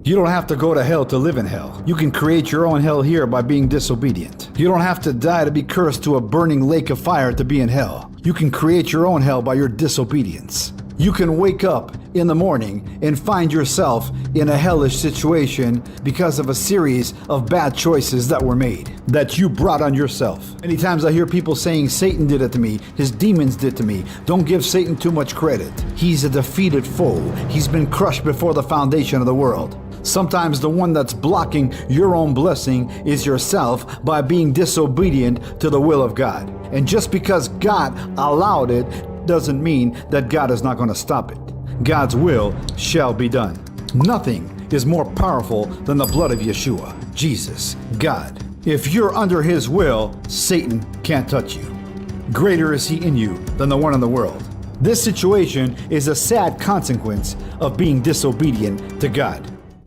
You don't have to go to hell to live in hell. You can create your own hell here by being disobedient. You don't have to die to be cursed to a burning lake of fire to be in hell. You can create your own hell by your disobedience. You can wake up in the morning and find yourself in a hellish situation because of a series of bad choices that were made, that you brought on yourself. Many times I hear people saying, Satan did it to me, his demons did to me. Don't give Satan too much credit. He's a defeated foe. He's been crushed before the foundation of the world. Sometimes the one that's blocking your own blessing is yourself by being disobedient to the will of God. And just because God allowed it doesn't mean that God is not going to stop it. God's will shall be done. Nothing is more powerful than the blood of Yeshua, Jesus, God. If you're under his will, Satan can't touch you. Greater is he in you than the one in the world. This situation is a sad consequence of being disobedient to God.